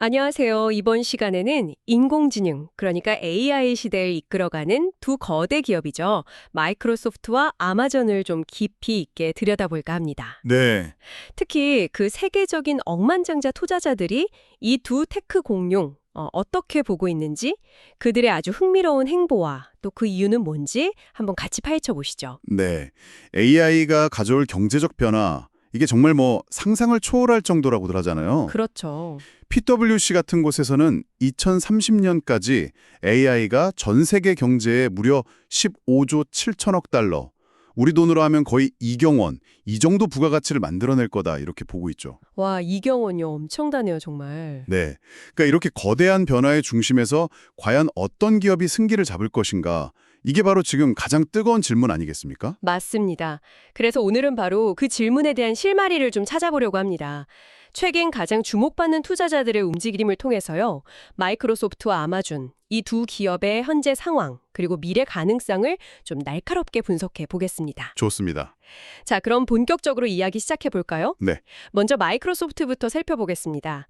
안녕하세요. 이번 시간에는 인공지능, 그러니까 AI 시대를 이끌어가는 두 거대 기업이죠. 마이크로소프트와 아마존을 좀 깊이 있게 들여다볼까 합니다. 네, 특히 그 세계적인 억만장자 투자자들이 이 두 테크 공룡 어떻게 보고 있는지, 그들의 아주 흥미로운 행보와 또 그 이유는 뭔지 한번 같이 파헤쳐 보시죠. 네. AI가 가져올 경제적 변화, 이게 정말 상상을 초월할 정도라고들 하잖아요. 그렇죠. PwC 같은 곳에서는 2030년까지 AI가 전 세계 경제에 무려 15조 7천억 달러, 우리 돈으로 하면 거의 2경 원, 이 정도 부가가치를 만들어낼 거다 이렇게 보고 있죠. 와, 이경원요. 엄청나네요, 정말. 네. 그러니까 이렇게 거대한 변화의 중심에서 과연 어떤 기업이 승기를 잡을 것인가, 이게 바로 지금 가장 뜨거운 질문 아니겠습니까? 맞습니다. 그래서 오늘은 바로 그 질문에 대한 실마리를 좀 찾아보려고 합니다. 최근 가장 주목받는 투자자들의 움직임을 통해서요. 마이크로소프트와 아마존, 이 두 기업의 현재 상황, 그리고 미래 가능성을 좀 날카롭게 분석해 보겠습니다. 좋습니다. 자, 그럼 본격적으로 이야기 시작해 볼까요? 네. 먼저 마이크로소프트부터 살펴보겠습니다.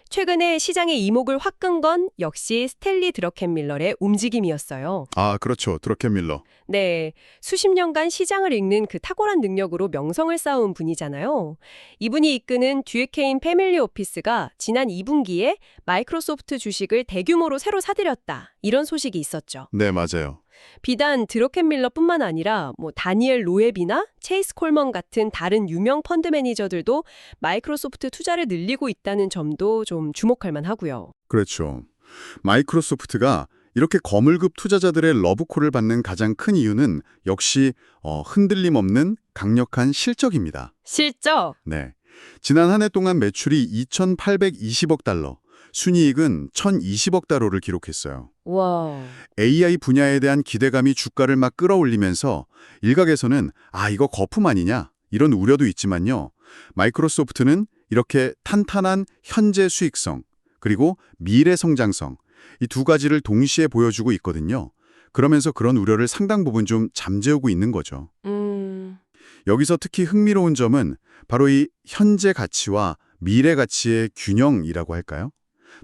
최근에 시장의 이목을 확 끈 건 역시 스탠리 드러켄밀러의 움직임이었어요. 아, 그렇죠. 드러켄밀러. 네, 수십 년간 시장을 읽는 그 탁월한 능력으로 명성을 쌓은 분이잖아요. 이분이 이끄는 듀에케인 패밀리 오피스가 지난 2분기에 마이크로소프트 주식을 대규모로 새로 사들였다. 이런 소식이 있었죠. 네, 맞아요. 비단 드러켄밀러뿐만 아니라 다니엘 로에비나 체이스 콜먼 같은 다른 유명 펀드 매니저들도 마이크로소프트 투자를 늘리고 있다는 점도 좀 주목할 만하고요. 그렇죠. 마이크로소프트가 이렇게 거물급 투자자들의 러브콜을 받는 가장 큰 이유는 역시 흔들림 없는 강력한 실적입니다. 실적? 네. 지난 한 해 동안 매출이 2,820억 달러, 순이익은 1,020억 달러를 기록했어요. 와. AI 분야에 대한 기대감이 주가를 막 끌어올리면서 일각에서는 이거 거품 아니냐 이런 우려도 있지만요. 마이크로소프트는 이렇게 탄탄한 현재 수익성 그리고 미래 성장성 이 두 가지를 동시에 보여주고 있거든요. 그러면서 그런 우려를 상당 부분 좀 잠재우고 있는 거죠. 여기서 특히 흥미로운 점은 바로 이 현재 가치와 미래 가치의 균형이라고 할까요?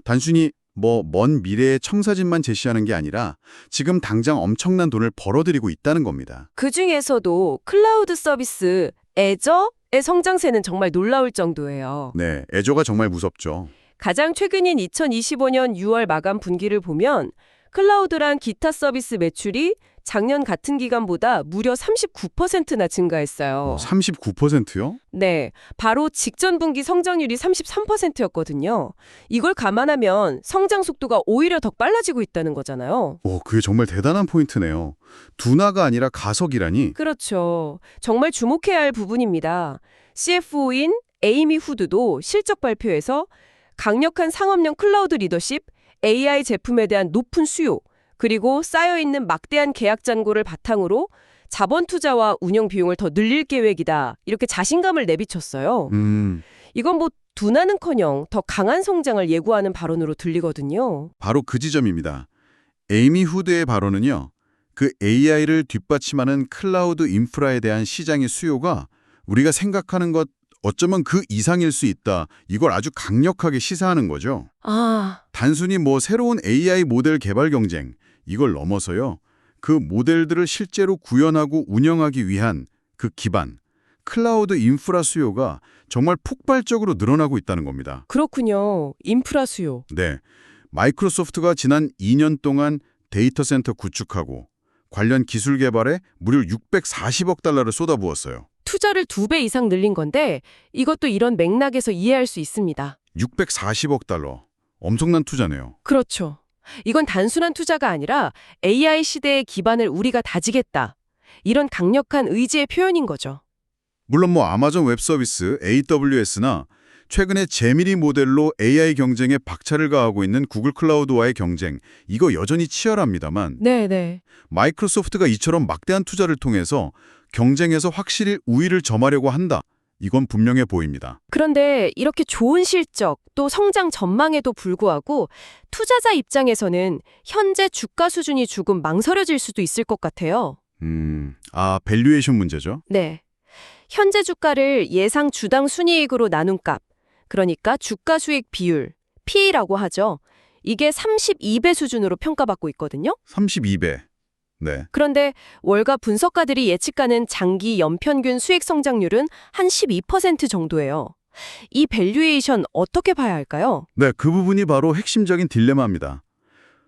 단순히 먼 미래의 청사진만 제시하는 게 아니라 지금 당장 엄청난 돈을 벌어들이고 있다는 겁니다. 그중에서도 클라우드 서비스 애저의 성장세는 정말 놀라울 정도예요. 네, 애저가 정말 무섭죠. 가장 최근인 2025년 6월 마감 분기를 보면 클라우드란 기타 서비스 매출이 작년 같은 기간보다 무려 39%나 증가했어요. 39%요? 네, 바로 직전 분기 성장률이 33%였거든요. 이걸 감안하면 성장 속도가 오히려 더 빨라지고 있다는 거잖아요. 그게 정말 대단한 포인트네요. 둔화가 아니라 가석이라니. 그렇죠. 정말 주목해야 할 부분입니다. CFO인 에이미 후드도 실적 발표에서 강력한 상업용 클라우드 리더십, AI 제품에 대한 높은 수요, 그리고 쌓여있는 막대한 계약 잔고를 바탕으로 자본 투자와 운영 비용을 더 늘릴 계획이다. 이렇게 자신감을 내비쳤어요. 이건 둔화는커녕 더 강한 성장을 예고하는 발언으로 들리거든요. 바로 그 지점입니다. 에이미 후드의 발언은요. 그 AI를 뒷받침하는 클라우드 인프라에 대한 시장의 수요가 우리가 생각하는 것 어쩌면 그 이상일 수 있다. 이걸 아주 강력하게 시사하는 거죠. 단순히 새로운 AI 모델 개발 경쟁, 이걸 넘어서요. 그 모델들을 실제로 구현하고 운영하기 위한 그 기반, 클라우드 인프라 수요가 정말 폭발적으로 늘어나고 있다는 겁니다. 그렇군요. 인프라 수요. 네, 마이크로소프트가 지난 2년 동안 데이터 센터 구축하고 관련 기술 개발에 무려 640억 달러를 쏟아부었어요. 투자를 2배 이상 늘린 건데 이것도 이런 맥락에서 이해할 수 있습니다. 640억 달러. 엄청난 투자네요. 그렇죠. 이건 단순한 투자가 아니라 AI 시대의 기반을 우리가 다지겠다. 이런 강력한 의지의 표현인 거죠. 물론 아마존 웹 서비스 AWS나 최근에 제미니 모델로 AI 경쟁에 박차를 가하고 있는 구글 클라우드와의 경쟁, 이거 여전히 치열합니다만 네네. 마이크로소프트가 이처럼 막대한 투자를 통해서 경쟁에서 확실히 우위를 점하려고 한다. 이건 분명해 보입니다. 그런데 이렇게 좋은 실적 또 성장 전망에도 불구하고 투자자 입장에서는 현재 주가 수준이 조금 망설여질 수도 있을 것 같아요. 밸류에이션 문제죠? 네. 현재 주가를 예상 주당 순이익으로 나눈 값, 그러니까 주가 수익 비율, P라고 하죠. 이게 32배 수준으로 평가받고 있거든요. 32배. 네. 그런데 월가 분석가들이 예측하는 장기 연평균 수익 성장률은 한 12% 정도예요. 이 밸류에이션 어떻게 봐야 할까요? 네, 그 부분이 바로 핵심적인 딜레마입니다.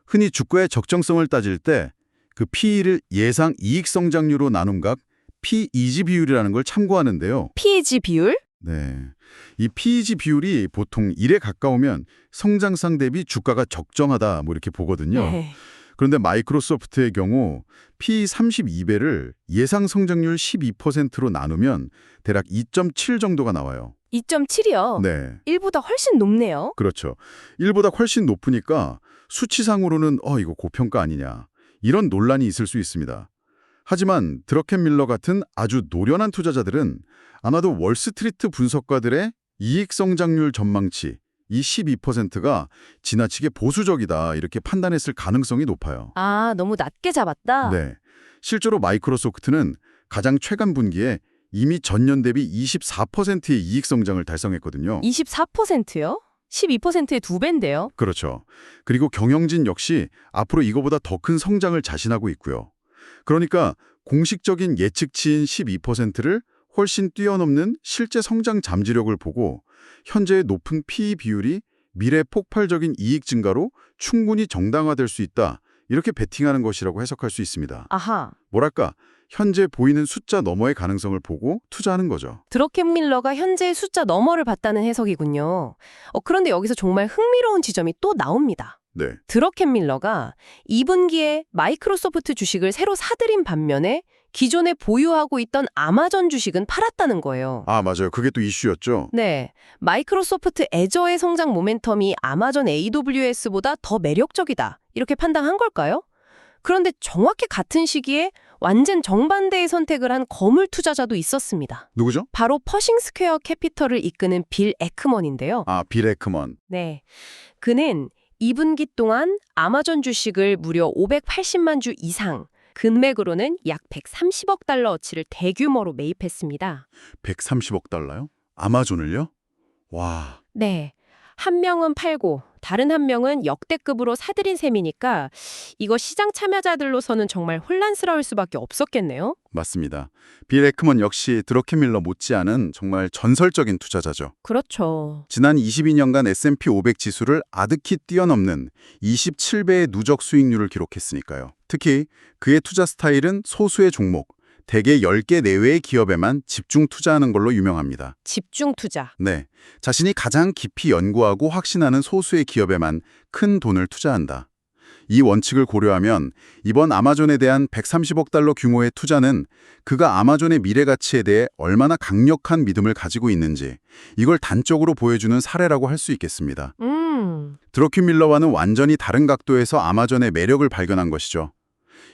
흔히 주가의 적정성을 따질 때 그 PE를 예상 이익 성장률로 나눈 각 PEG 비율이라는 걸 참고하는데요. PEG 비율? 네. 이 PEG 비율이 보통 1에 가까우면 성장성 대비 주가가 적정하다 뭐 이렇게 보거든요. 네. 그런데 마이크로소프트의 경우 PE 32배를 예상 성장률 12%로 나누면 대략 2.7 정도가 나와요. 2.7이요. 네. 1보다 훨씬 높네요. 그렇죠. 1보다 훨씬 높으니까 수치상으로는 이거 고평가 아니냐. 이런 논란이 있을 수 있습니다. 하지만 드러켄밀러 같은 아주 노련한 투자자들은 아마도 월스트리트 분석가들의 이익 성장률 전망치 이 12%가 지나치게 보수적이다 이렇게 판단했을 가능성이 높아요. 아, 너무 낮게 잡았다? 네. 실제로 마이크로소프트는 가장 최근 분기에 이미 전년 대비 24%의 이익 성장을 달성했거든요. 24%요? 12%의 2배인데요. 그렇죠. 그리고 경영진 역시 앞으로 이거보다 더 큰 성장을 자신하고 있고요. 그러니까 공식적인 예측치인 12%를 훨씬 뛰어넘는 실제 성장 잠재력을 보고 현재의 높은 PE 비율이 미래 폭발적인 이익 증가로 충분히 정당화될 수 있다. 이렇게 베팅하는 것이라고 해석할 수 있습니다. 아하. 뭐랄까, 현재 보이는 숫자 너머의 가능성을 보고 투자하는 거죠. 드러켄밀러가 현재의 숫자 너머를 봤다는 해석이군요. 그런데 여기서 정말 흥미로운 지점이 또 나옵니다. 네. 드러켄밀러가 2분기에 마이크로소프트 주식을 새로 사들인 반면에 기존에 보유하고 있던 아마존 주식은 팔았다는 거예요. 아, 맞아요. 그게 또 이슈였죠. 네, 마이크로소프트 애저의 성장 모멘텀이 아마존 AWS보다 더 매력적이다. 이렇게 판단한 걸까요? 그런데 정확히 같은 시기에 완전 정반대의 선택을 한 거물 투자자도 있었습니다. 누구죠? 바로 퍼싱 스퀘어 캐피털을 이끄는 빌 에크먼인데요. 아, 빌 에크먼. 네, 그는 2분기 동안 아마존 주식을 무려 580만 주 이상, 금액으로는 약 130억 달러어치를 대규모로 매입했습니다. 130억 달러요? 아마존을요? 와. 네, 한 명은 팔고 다른 한 명은 역대급으로 사들인 셈이니까 이거 시장 참여자들로서는 정말 혼란스러울 수밖에 없었겠네요. 맞습니다. 빌 에크먼 역시 드러켄밀러 못지않은 정말 전설적인 투자자죠. 그렇죠. 지난 22년간 S&P 500 지수를 아득히 뛰어넘는 27배의 누적 수익률을 기록했으니까요. 특히 그의 투자 스타일은 소수의 종목, 대개 10개 내외의 기업에만 집중 투자하는 걸로 유명합니다. 집중 투자. 네, 자신이 가장 깊이 연구하고 확신하는 소수의 기업에만 큰 돈을 투자한다. 이 원칙을 고려하면 이번 아마존에 대한 130억 달러 규모의 투자는 그가 아마존의 미래 가치에 대해 얼마나 강력한 믿음을 가지고 있는지 이걸 단적으로 보여주는 사례라고 할 수 있겠습니다. 드러켄밀러와는 완전히 다른 각도에서 아마존의 매력을 발견한 것이죠.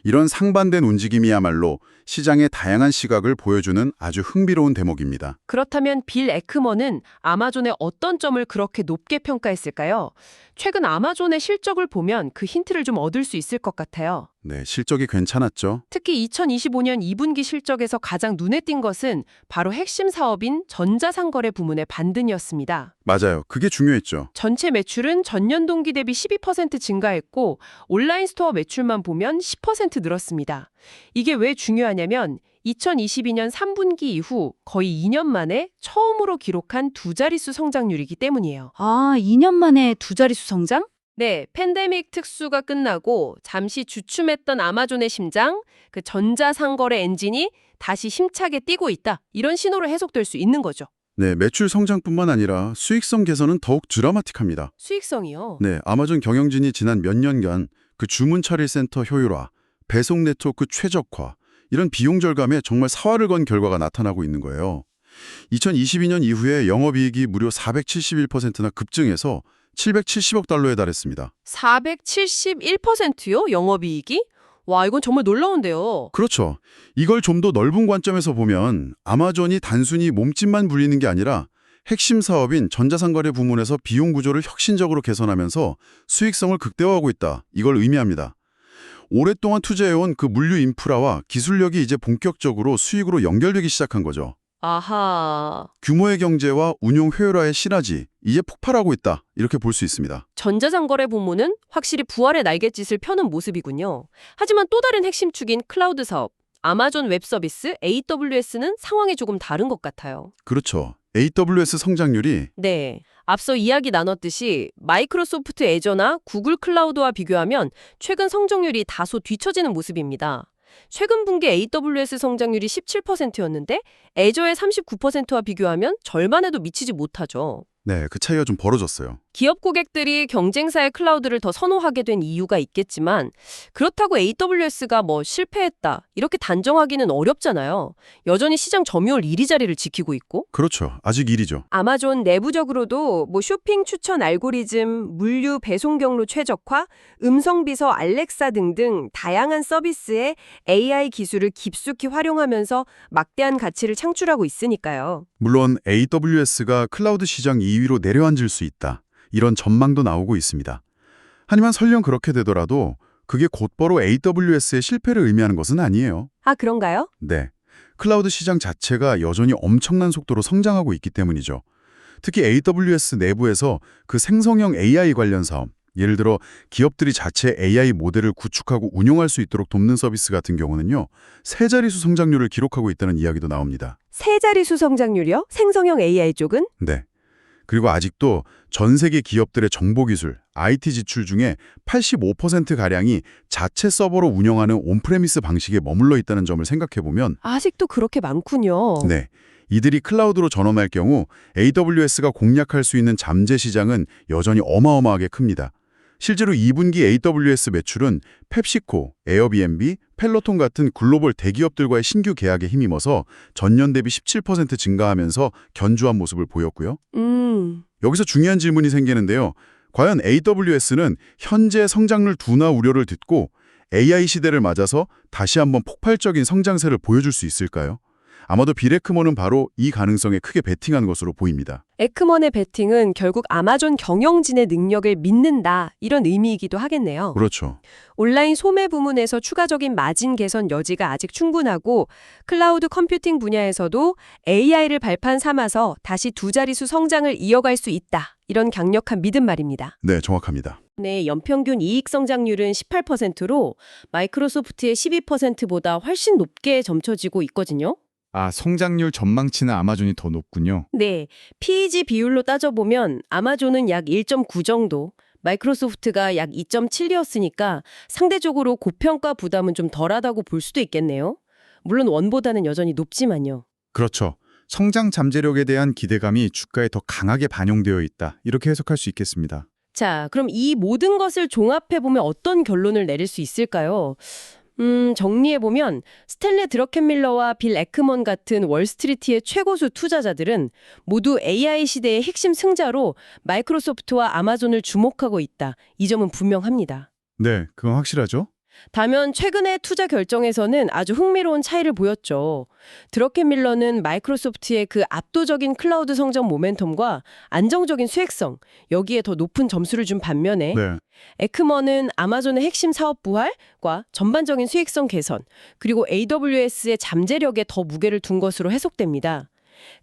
이런 상반된 움직임이야말로 시장의 다양한 시각을 보여주는 아주 흥미로운 대목입니다. 그렇다면 빌 에크먼은 아마존의 어떤 점을 그렇게 높게 평가했을까요? 최근 아마존의 실적을 보면 그 힌트를 좀 얻을 수 있을 것 같아요. 네, 실적이 괜찮았죠. 특히 2025년 2분기 실적에서 가장 눈에 띈 것은 바로 핵심 사업인 전자상거래 부문의 반등이었습니다. 맞아요. 그게 중요했죠. 전체 매출은 전년 동기 대비 12% 증가했고 온라인 스토어 매출만 보면 10% 늘었습니다. 이게 왜 중요하냐면 2022년 3분기 이후 거의 2년 만에 처음으로 기록한 두 자릿수 성장률이기 때문이에요. 아, 2년 만에 두 자릿수 성장? 네, 팬데믹 특수가 끝나고 잠시 주춤했던 아마존의 심장, 그 전자상거래 엔진이 다시 힘차게 뛰고 있다. 이런 신호로 해석될 수 있는 거죠. 네, 매출 성장뿐만 아니라 수익성 개선은 더욱 드라마틱합니다. 수익성이요. 네, 아마존 경영진이 지난 몇 년간 그 주문 처리 센터 효율화, 배송 네트워크 최적화, 이런 비용 절감에 정말 사활을 건 결과가 나타나고 있는 거예요. 2022년 이후에 영업이익이 무려 471%나 급증해서 770억 달러에 달했습니다. 471%요? 영업이익이? 와, 이건 정말 놀라운데요. 그렇죠. 이걸 좀 더 넓은 관점에서 보면 아마존이 단순히 몸집만 불리는 게 아니라 핵심 사업인 전자상거래 부문에서 비용 구조를 혁신적으로 개선하면서 수익성을 극대화하고 있다. 이걸 의미합니다. 오랫동안 투자해온 그 물류 인프라와 기술력이 이제 본격적으로 수익으로 연결되기 시작한 거죠. 아하. 규모의 경제와 운용 효율화의 시너지, 이제 폭발하고 있다. 이렇게 볼 수 있습니다. 전자상거래 부문은 확실히 부활의 날갯짓을 펴는 모습이군요. 하지만 또 다른 핵심 축인 클라우드 사업, 아마존 웹 서비스, AWS는 상황이 조금 다른 것 같아요. 그렇죠. AWS 성장률이 네. 앞서 이야기 나눴듯이 마이크로소프트 애저나 구글 클라우드와 비교하면 최근 성장률이 다소 뒤처지는 모습입니다. 최근 분기 AWS 성장률이 17%였는데 애저의 39%와 비교하면 절반에도 미치지 못하죠. 네, 그 차이가 좀 벌어졌어요. 기업 고객들이 경쟁사의 클라우드를 더 선호하게 된 이유가 있겠지만 그렇다고 AWS가 실패했다 이렇게 단정하기는 어렵잖아요. 여전히 시장 점유율 1위 자리를 지키고 있고 그렇죠. 아직 1위죠. 아마존 내부적으로도 쇼핑 추천 알고리즘, 물류 배송 경로 최적화, 음성 비서 알렉사 등등 다양한 서비스에 AI 기술을 깊숙이 활용하면서 막대한 가치를 창출하고 있으니까요. 물론 AWS가 클라우드 시장 2위로 내려앉을 수 있다. 이런 전망도 나오고 있습니다. 하지만 설령 그렇게 되더라도 그게 곧바로 AWS의 실패를 의미하는 것은 아니에요. 아, 그런가요? 네. 클라우드 시장 자체가 여전히 엄청난 속도로 성장하고 있기 때문이죠. 특히 AWS 내부에서 그 생성형 AI 관련 사업, 예를 들어 기업들이 자체 AI 모델을 구축하고 운용할 수 있도록 돕는 서비스 같은 경우는요. 세 자릿수 성장률을 기록하고 있다는 이야기도 나옵니다. 세 자릿수 성장률이요? 생성형 AI 쪽은? 네. 그리고 아직도 전 세계 기업들의 정보기술, IT 지출 중에 85%가량이 자체 서버로 운영하는 온프레미스 방식에 머물러 있다는 점을 생각해보면 아직도 그렇게 많군요. 네, 이들이 클라우드로 전환할 경우 AWS가 공략할 수 있는 잠재 시장은 여전히 어마어마하게 큽니다. 실제로 2분기 AWS 매출은 펩시코, 에어비앤비, 펠로톤 같은 글로벌 대기업들과의 신규 계약에 힘입어서 전년 대비 17% 증가하면서 견조한 모습을 보였고요. 여기서 중요한 질문이 생기는데요. 과연 AWS는 현재 성장률 둔화 우려를 듣고 AI 시대를 맞아서 다시 한번 폭발적인 성장세를 보여줄 수 있을까요? 아마도 빌 에크먼은 바로 이 가능성에 크게 베팅한 것으로 보입니다. 에크먼의 베팅은 결국 아마존 경영진의 능력을 믿는다 이런 의미이기도 하겠네요. 그렇죠. 온라인 소매 부문에서 추가적인 마진 개선 여지가 아직 충분하고 클라우드 컴퓨팅 분야에서도 AI를 발판 삼아서 다시 두 자릿수 성장을 이어갈 수 있다. 이런 강력한 믿음 말입니다. 네, 정확합니다. 네, 연평균 이익 성장률은 18%로 마이크로소프트의 12%보다 훨씬 높게 점쳐지고 있거든요. 아, 성장률 전망치는 아마존이 더 높군요. 네, PEG 비율로 따져보면 아마존은 약 1.9 정도, 마이크로소프트가 약 2.7이었으니까 상대적으로 고평가 부담은 좀 덜하다고 볼 수도 있겠네요. 물론 원보다는 여전히 높지만요. 그렇죠. 성장 잠재력에 대한 기대감이 주가에 더 강하게 반영되어 있다. 이렇게 해석할 수 있겠습니다. 자, 그럼 이 모든 것을 종합해보면 어떤 결론을 내릴 수 있을까요? 정리해보면 스탠리 드러켄밀러와 빌 에크먼 같은 월스트리트의 최고수 투자자들은 모두 AI 시대의 핵심 승자로 마이크로소프트와 아마존을 주목하고 있다. 이 점은 분명합니다. 네, 그건 확실하죠. 다만 최근의 투자 결정에서는 아주 흥미로운 차이를 보였죠. 드러켄밀러는 마이크로소프트의 그 압도적인 클라우드 성장 모멘텀과 안정적인 수익성, 여기에 더 높은 점수를 준 반면에 네. 에크먼은 아마존의 핵심 사업 부활과 전반적인 수익성 개선, 그리고 AWS의 잠재력에 더 무게를 둔 것으로 해석됩니다.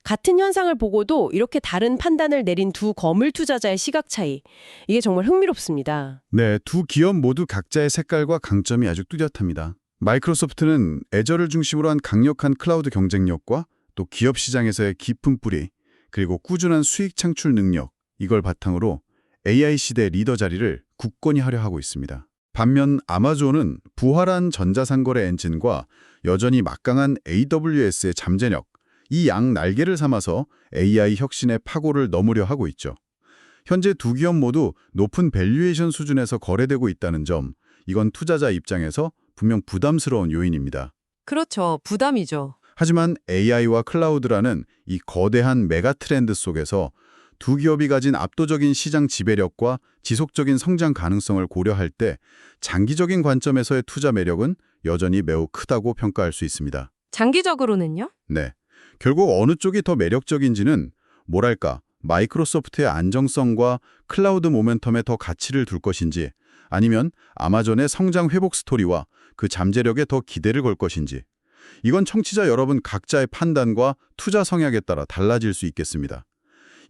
같은 현상을 보고도 이렇게 다른 판단을 내린 두 거물 투자자의 시각 차이, 이게 정말 흥미롭습니다. 네, 두 기업 모두 각자의 색깔과 강점이 아주 뚜렷합니다. 마이크로소프트는 애저를 중심으로 한 강력한 클라우드 경쟁력과 또 기업 시장에서의 깊은 뿌리, 그리고 꾸준한 수익 창출 능력, 이걸 바탕으로 AI 시대 리더 자리를 굳건히 하려 하고 있습니다. 반면 아마존은 부활한 전자상거래 엔진과 여전히 막강한 AWS의 잠재력, 이 양 날개를 삼아서 AI 혁신의 파고를 넘으려 하고 있죠. 현재 두 기업 모두 높은 밸류에이션 수준에서 거래되고 있다는 점, 이건 투자자 입장에서 분명 부담스러운 요인입니다. 그렇죠. 부담이죠. 하지만 AI와 클라우드라는 이 거대한 메가 트렌드 속에서 두 기업이 가진 압도적인 시장 지배력과 지속적인 성장 가능성을 고려할 때 장기적인 관점에서의 투자 매력은 여전히 매우 크다고 평가할 수 있습니다. 장기적으로는요? 네. 결국 어느 쪽이 더 매력적인지는 뭐랄까 마이크로소프트의 안정성과 클라우드 모멘텀에 더 가치를 둘 것인지 아니면 아마존의 성장 회복 스토리와 그 잠재력에 더 기대를 걸 것인지 이건 청취자 여러분 각자의 판단과 투자 성향에 따라 달라질 수 있겠습니다.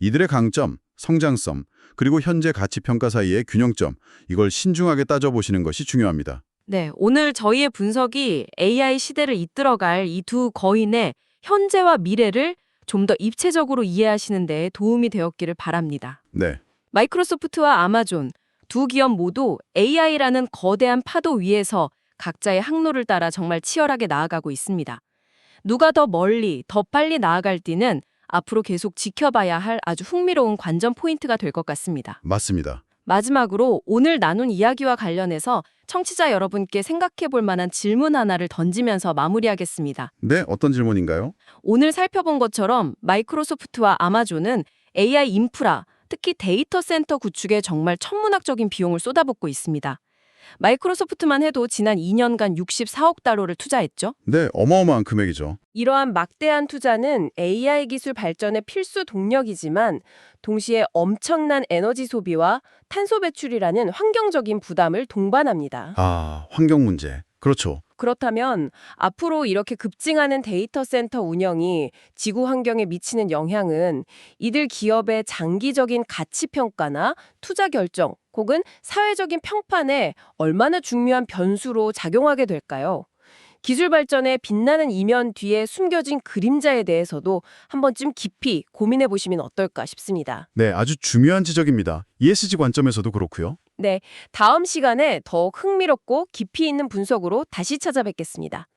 이들의 강점, 성장성, 그리고 현재 가치 평가 사이의 균형점, 이걸 신중하게 따져보시는 것이 중요합니다. 네, 오늘 저희의 분석이 AI 시대를 이끌어갈 이 두 거인의 현재와 미래를 좀 더 입체적으로 이해하시는 데 도움이 되었기를 바랍니다. 네, 마이크로소프트와 아마존 두 기업 모두 AI라는 거대한 파도 위에서 각자의 항로를 따라 정말 치열하게 나아가고 있습니다. 누가 더 멀리, 더 빨리 나아갈지는 앞으로 계속 지켜봐야 할 아주 흥미로운 관전 포인트가 될 것 같습니다. 맞습니다. 마지막으로 오늘 나눈 이야기와 관련해서 청취자 여러분께 생각해 볼 만한 질문 하나를 던지면서 마무리하겠습니다. 네, 어떤 질문인가요? 오늘 살펴본 것처럼 마이크로소프트와 아마존은 AI 인프라, 특히 데이터 센터 구축에 정말 천문학적인 비용을 쏟아붓고 있습니다. 마이크로소프트만 해도 지난 2년간 64억 달러를 투자했죠. 네, 어마어마한 금액이죠. 이러한 막대한 투자는 AI 기술 발전의 필수 동력이지만 동시에 엄청난 에너지 소비와 탄소 배출이라는 환경적인 부담을 동반합니다. 아, 환경 문제. 그렇죠. 그렇다면 앞으로 이렇게 급증하는 데이터 센터 운영이 지구 환경에 미치는 영향은 이들 기업의 장기적인 가치 평가나 투자 결정 혹은 사회적인 평판에 얼마나 중요한 변수로 작용하게 될까요? 기술 발전의 빛나는 이면 뒤에 숨겨진 그림자에 대해서도 한 번쯤 깊이 고민해 보시면 어떨까 싶습니다. 네, 아주 중요한 지적입니다. ESG 관점에서도 그렇고요. 네, 다음 시간에 더욱 흥미롭고 깊이 있는 분석으로 다시 찾아뵙겠습니다.